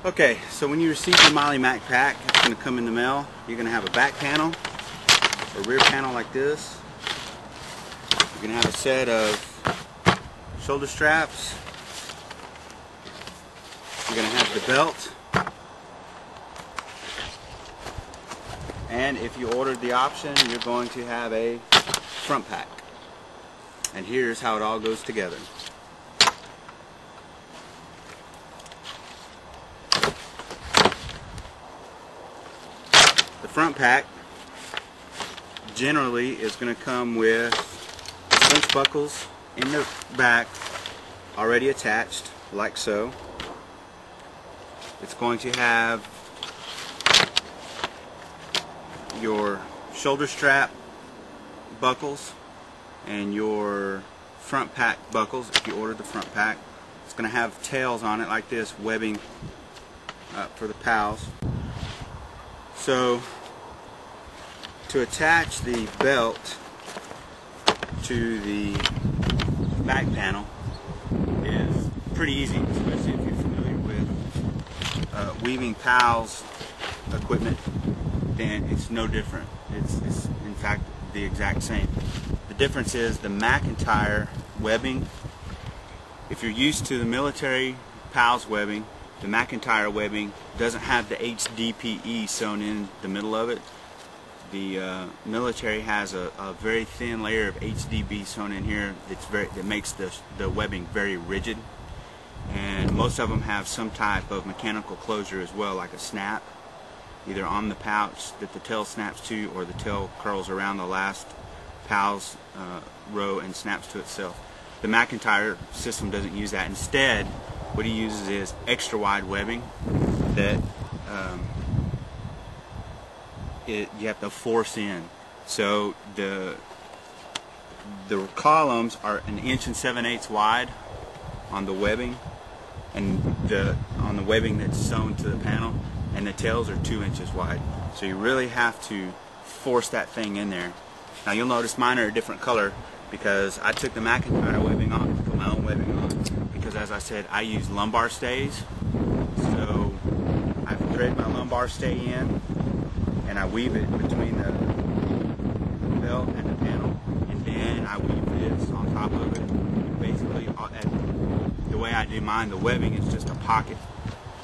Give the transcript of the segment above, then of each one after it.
Okay, so when you receive the Molly MacPack, it's going to come in the mail. You're going to have a back panel, a rear panel like this. You're going to have a set of shoulder straps. You're going to have the belt. And if you ordered the option, you're going to have a front pack. And here's how it all goes together. The front pack generally is going to come with cinch buckles in the back already attached, like so. It's going to have your shoulder strap buckles and your front pack buckles if you ordered the front pack. It's going to have tails on it like this, webbing for the pals. So to attach the belt to the back panel is pretty easy, especially if you're familiar with weaving pals equipment. Then it's no different. It's in fact the exact same. The difference is the McIntyre webbing. If you're used to the military pals webbing, the McIntyre webbing doesn't have the HDPE sewn in the middle of it. The military has a very thin layer of HDB sewn in here that makes the webbing very rigid, and most of them have some type of mechanical closure as well, like a snap, either on the pouch that the tail snaps to, or the tail curls around the last pal's row and snaps to itself. The McIntyre system doesn't use that. Instead, what he uses is extra wide webbing that you have to force in. So the columns are 1 7/8 inches wide on the webbing, and on the webbing that's sewn to the panel, and the tails are 2 inches wide. So you really have to force that thing in there. Now you'll notice mine are a different color because I took the McIntyre webbing off and put my own webbing on, because as I said, I use lumbar stays. So I thread my lumbar stay in and I weave it between the belt and the panel, and then I weave this on top of it. Basically, the way I do mine, the webbing is just a pocket.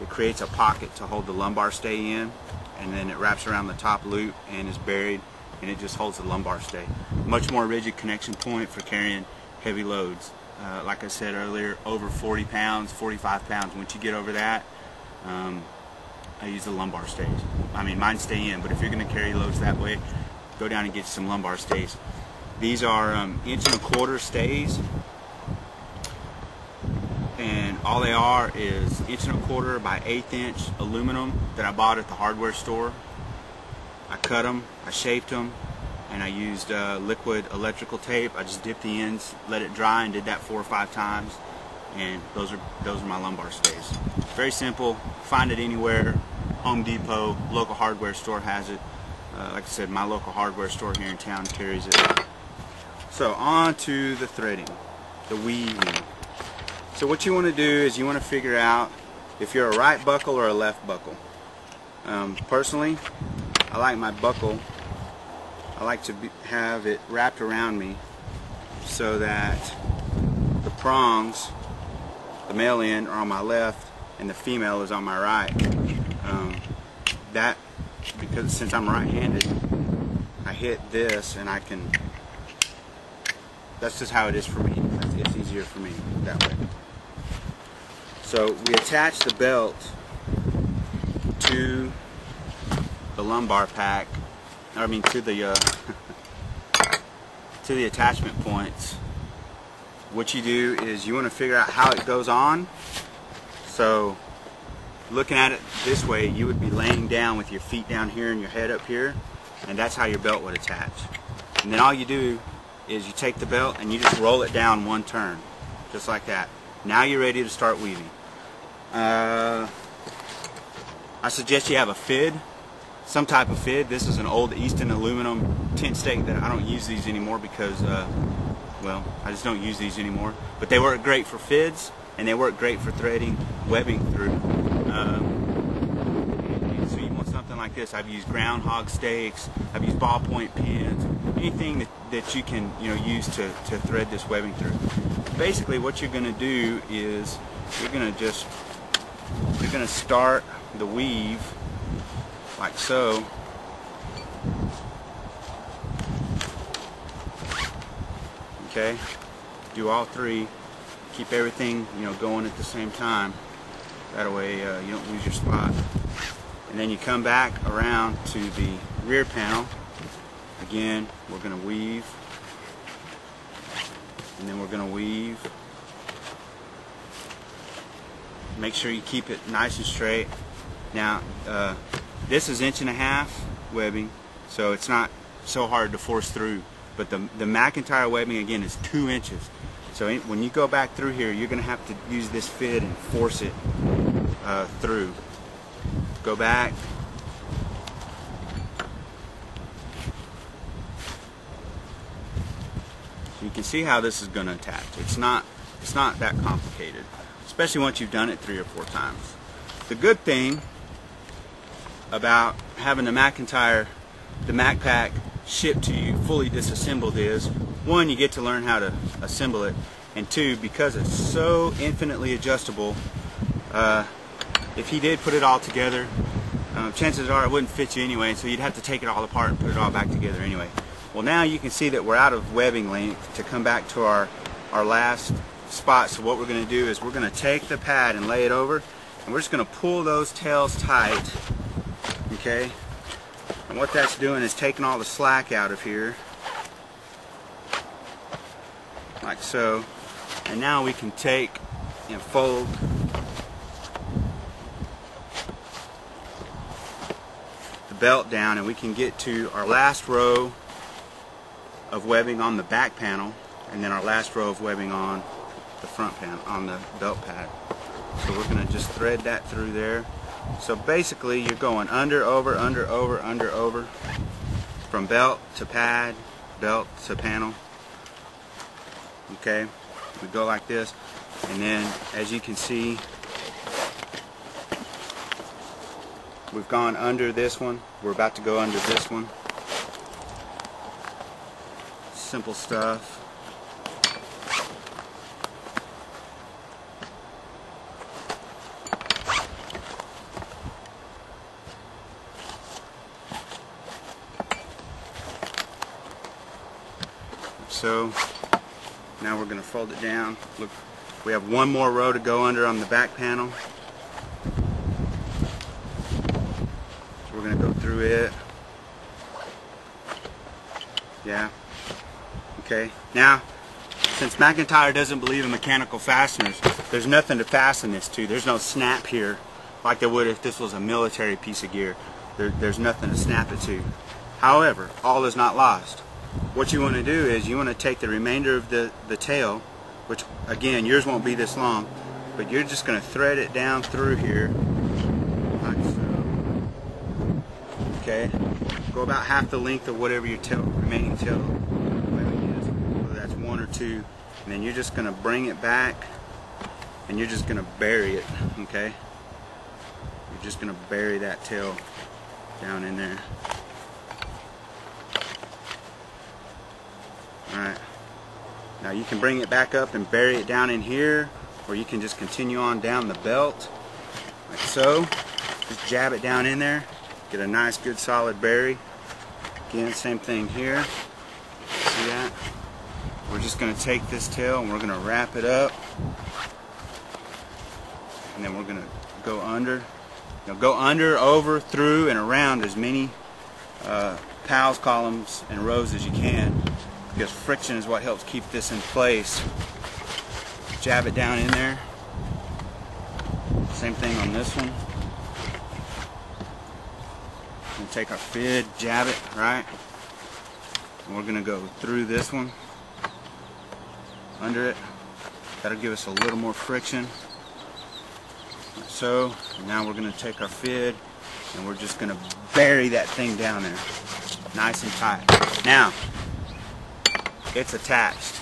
It creates a pocket to hold the lumbar stay in, and then it wraps around the top loop and is buried, and it just holds the lumbar stay. Much more rigid connection point for carrying heavy loads. Like I said earlier, over 40 pounds, 45 pounds. Once you get over that, I use the lumbar stays. I mean, mine stay in, but if you're going to carry loads that way, go down and get some lumbar stays. These are 1 1/4 inch stays, and all they are is 1 1/4 inch by 1/8 inch aluminum that I bought at the hardware store. I cut them, I shaped them, and I used liquid electrical tape. I just dipped the ends, let it dry, and did that 4 or 5 times, and those are my lumbar stays. Very simple. Find it anywhere. Home Depot, local hardware store has it. Like I said, my local hardware store here in town carries it. So on to the threading, the weaving. So what you want to do is you want to figure out if you're a right buckle or a left buckle. Personally, I like my buckle. I like to have it wrapped around me so that the prongs, the male end, are on my left and the female is on my right. Because since I'm right-handed, I hit this and I can. That's just how it is for me. It's easier for me that way. So we attach the belt to the lumbar pack. I mean to the to the attachment points. What you do is you want to figure out how it goes on. So looking at it this way, you would be laying down with your feet down here and your head up here, and that's how your belt would attach. And then all you do is you take the belt and you just roll it down 1 turn, just like that. Now you're ready to start weaving. I suggest you have a fid, some type of fid. This is an old Easton aluminum tent stake that I don't use these anymore because, well, I just don't use these anymore. But they work great for fids, and they work great for threading webbing through. like this. I've used groundhog stakes, I've used ballpoint pins, anything that you can use to thread this webbing through. Basically what you're going to do is you're going to start the weave like so. Okay, do all three, keep everything going at the same time, that way you don't lose your spot. And then you come back around to the rear panel. Again, we're going to weave, and then we're going to weave. Make sure you keep it nice and straight. Now this is 1.5" webbing, so it's not so hard to force through. But the McIntyre webbing, again, is 2 inches. So when you go back through here, you're going to have to use this fid and force it through. Go back. So you can see how this is going to attach. It's not that complicated, especially once you've done it 3 or 4 times. The good thing about having the McIntyre, the MacPack shipped to you fully disassembled is, 1, you get to learn how to assemble it, and 2, because it's so infinitely adjustable, if he did put it all together, chances are it wouldn't fit you anyway, so you'd have to take it all apart and put it all back together anyway. Well, now you can see that we're out of webbing length to come back to our last spot. So what we're going to do is we're going to take the pad and lay it over, and we're just going to pull those tails tight. Okay, and what that's doing is taking all the slack out of here, like so. And now we can take and fold the belt down, and we can get to our last row of webbing on the back panel, and then our last row of webbing on the front panel, on the belt pad. So we're going to just thread that through there. So basically you're going under, over, under, over, under, over, from belt to pad, belt to panel. Okay, we go like this, and then as you can see, we've gone under this one, we're about to go under this one. Simple stuff. So now we're going to fold it down. Look, we have one more row to go under on the back panel. So we're going to go through it. Yeah. Okay. Now, since McIntyre doesn't believe in mechanical fasteners, there's nothing to fasten this to. There's no snap here like there would if this was a military piece of gear. There's nothing to snap it to. However, all is not lost. What you want to do is you want to take the remainder of the tail, which again yours won't be this long, but you're just going to thread it down through here like so. Okay, go about half the length of whatever your remaining tail webbing is, whether that's 1 or 2, and then you're just going to bring it back and you're just going to bury it. Okay, you're just going to bury that tail down in there. Alright, now you can bring it back up and bury it down in here, or you can just continue on down the belt like so. Just jab it down in there, get a nice good solid bury. Again, same thing here. See that? We're just going to take this tail and we're going to wrap it up, and then we're going to go under. Go under, over, through, and around as many pals, columns, and rows as you can, because friction is what helps keep this in place. Jab it down in there. Same thing on this one. We'll take our fid, jab it, right? And we're going to go through this one, under it. That'll give us a little more friction. Like so. And now we're going to take our fid and we're just going to bury that thing down there. Nice and tight. Now, it's attached.